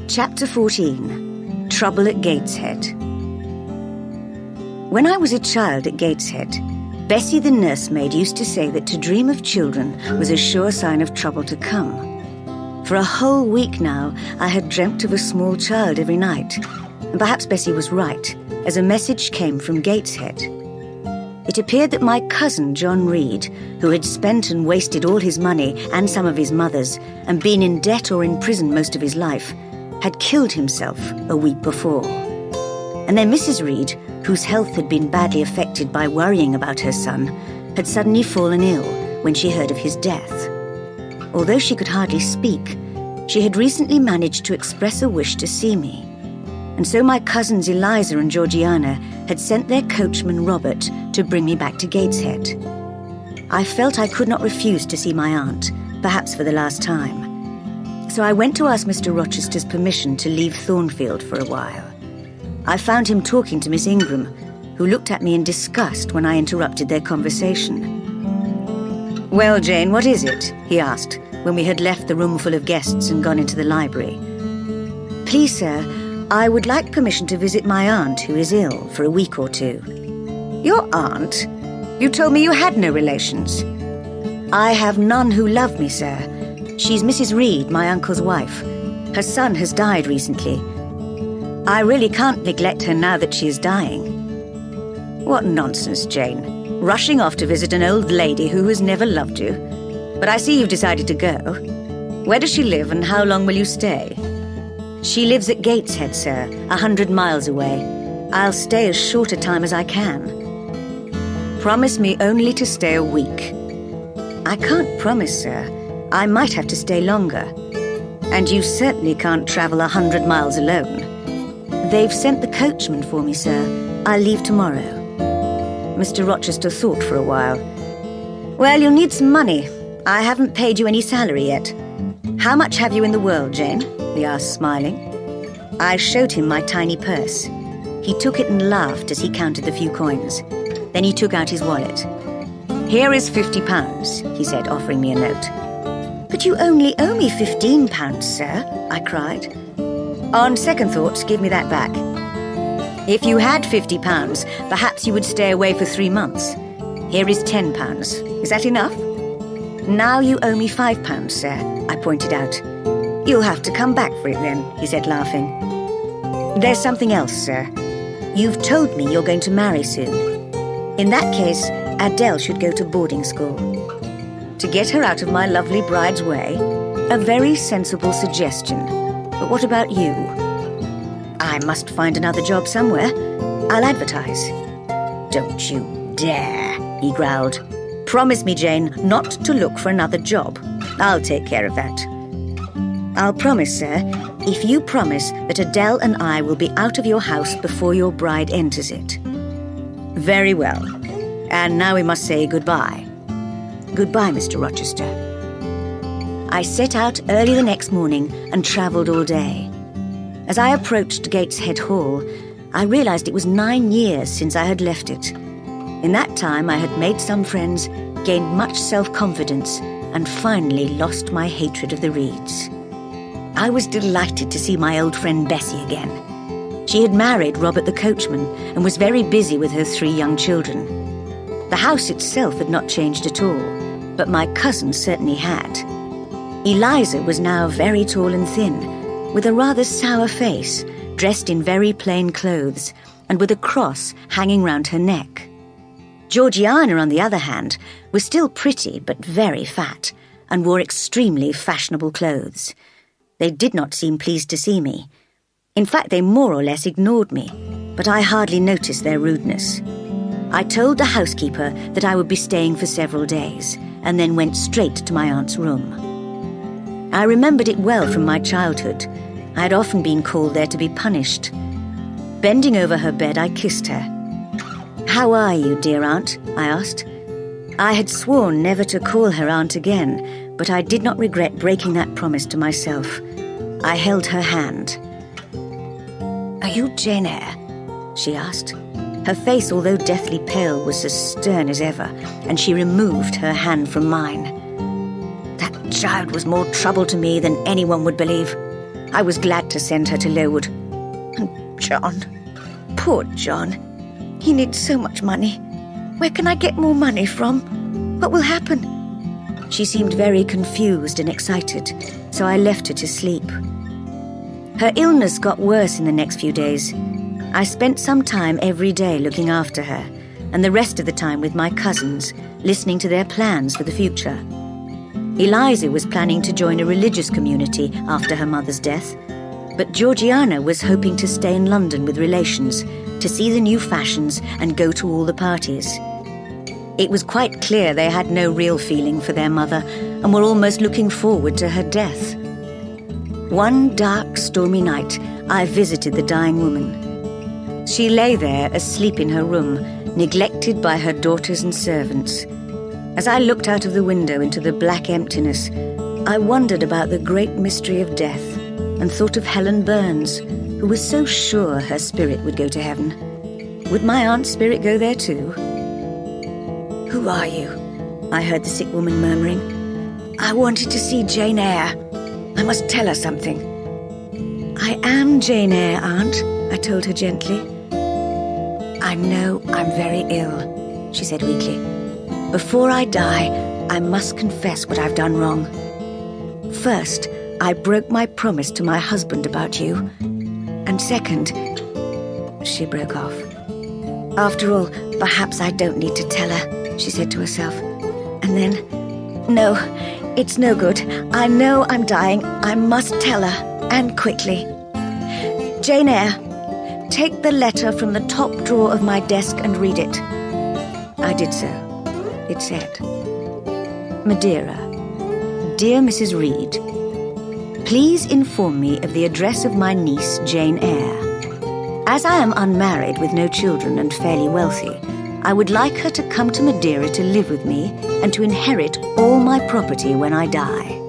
Chapter 14. Trouble at Gateshead. When I was a child at Gateshead, Bessie the nursemaid used to say that to dream of children was a sure sign of trouble to come. For a whole week now, I had dreamt of a small child every night, and perhaps Bessie was right, as a message came from Gateshead. It appeared that my cousin John Reed, who had spent and wasted all his money and some of his mother's, and been in debt or in prison most of his life, had killed himself a week before. And then Mrs. Reed, whose health had been badly affected by worrying about her son, had suddenly fallen ill when she heard of his death. Although she could hardly speak, she had recently managed to express a wish to see me. And so my cousins Eliza and Georgiana had sent their coachman Robert to bring me back to Gateshead. I felt I could not refuse to see my aunt, perhaps for the last time. So I went to ask Mr. Rochester's permission to leave Thornfield for a while. I found him talking to Miss Ingram, who looked at me in disgust when I interrupted their conversation. "Well, Jane, what is it?" he asked, when we had left the room full of guests and gone into the library. "Please, sir, I would like permission to visit my aunt, who is ill, for a week or two." "Your aunt? You told me you had no relations." "I have none who love me, sir. She's Mrs. Reed, my uncle's wife. Her son has died recently. I really can't neglect her now that she is dying." "What nonsense, Jane. Rushing off to visit an old lady who has never loved you. But I see you've decided to go. Where does she live and how long will you stay?" "She lives at Gateshead, sir, 100 miles away. I'll stay as short a time as I can." "Promise me only to stay a week." "I can't promise, sir. I might have to stay longer. And you certainly can't travel 100 miles alone." "They've sent the coachman for me, sir. I'll leave tomorrow." Mr. Rochester thought for a while. "Well, you'll need some money. I haven't paid you any salary yet. How much have you in the world, Jane?" he asked, smiling. I showed him my tiny purse. He took it and laughed as he counted the few coins. Then he took out his wallet. "Here is £50, he said, offering me a note. "But you only owe me £15, sir," I cried. "On second thoughts, give me that back. If you had £50, perhaps you would stay away for 3 months. Here is £10. Is that enough?" "Now you owe me £5, sir," I pointed out. "You'll have to come back for it then," he said, laughing. "There's something else, sir. You've told me you're going to marry soon. In that case, Adele should go to boarding school. To get her out of my lovely bride's way, a very sensible suggestion. But what about you?" "I must find another job somewhere. I'll advertise." "Don't you dare," he growled. "Promise me, Jane, not to look for another job. I'll take care of that." "I'll promise, sir, if you promise that Adele and I will be out of your house before your bride enters it." "Very well. And now we must say goodbye." "Goodbye, Mr. Rochester." I set out early the next morning and travelled all day. As I approached Gateshead Hall, I realised it was 9 years since I had left it. In that time I had made some friends, gained much self-confidence, and finally lost my hatred of the Reeds. I was delighted to see my old friend Bessie again. She had married Robert the coachman and was very busy with her 3 young children. The house itself had not changed at all, but my cousin certainly had. Eliza was now very tall and thin, with a rather sour face, dressed in very plain clothes, and with a cross hanging round her neck. Georgiana, on the other hand, was still pretty but very fat, and wore extremely fashionable clothes. They did not seem pleased to see me. In fact, they more or less ignored me, but I hardly noticed their rudeness. I told the housekeeper that I would be staying for several days, and then went straight to my aunt's room. I remembered it well from my childhood. I had often been called there to be punished. Bending over her bed, I kissed her. "How are you, dear aunt?" I asked. I had sworn never to call her aunt again, but I did not regret breaking that promise to myself. I held her hand. "Are you Jane Eyre?" she asked. Her face, although deathly pale, was as stern as ever, and she removed her hand from mine. "That child was more trouble to me than anyone would believe. I was glad to send her to Lowood. And John, poor John, he needs so much money. Where can I get more money from? What will happen? She seemed very confused and excited, so I left her to sleep. Her illness got worse in the next few days. I spent some time every day looking after her, and the rest of the time with my cousins, listening to their plans for the future. Eliza was planning to join a religious community after her mother's death, but Georgiana was hoping to stay in London with relations, to see the new fashions and go to all the parties. It was quite clear they had no real feeling for their mother and were almost looking forward to her death. One dark, stormy night, I visited the dying woman. She lay there asleep in her room, neglected by her daughters and servants. As I looked out of the window into the black emptiness, I wondered about the great mystery of death and thought of Helen Burns, who was so sure her spirit would go to heaven. Would my aunt's spirit go there too? "Who are you?" I heard the sick woman murmuring. "I wanted to see Jane Eyre. I must tell her something." "I am Jane Eyre, Aunt," I told her gently. "I know I'm very ill," she said weakly. "Before I die, I must confess what I've done wrong. First, I broke my promise to my husband about you. And second..." She broke off. "After all, perhaps I don't need to tell her," she said to herself. And then, "No, it's no good. I know I'm dying. I must tell her, and quickly. Jane Eyre, take the letter from the top drawer of my desk and read it." I did so. It said, "Madeira, dear Mrs. Reed, please inform me of the address of my niece, Jane Eyre. As I am unmarried with no children and fairly wealthy, I would like her to come to Madeira to live with me and to inherit all my property when I die.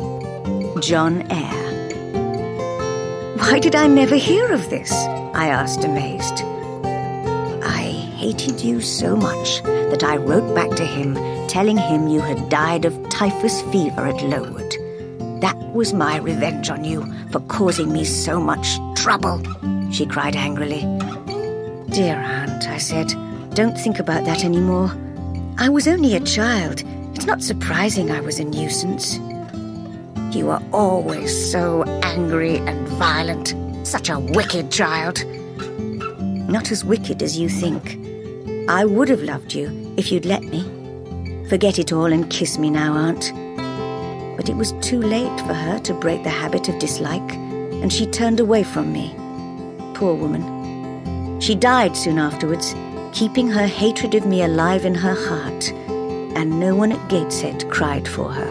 John Eyre." Why did I never hear of this? I asked, amazed. I hated you so much that I wrote back to him, telling him you had died of typhus fever at Lowood. That was my revenge on you for causing me so much trouble, she cried angrily. "Dear Aunt," I said, "don't think about that anymore. I was only a child. It's not surprising I was a nuisance." "You are always so angry and violent. Such a wicked child." "Not as wicked as you think. I would have loved you if you'd let me. Forget it all and kiss me now, Aunt." But it was too late for her to break the habit of dislike, and she turned away from me. Poor woman. She died soon afterwards, keeping her hatred of me alive in her heart, and no one at Gateshead cried for her.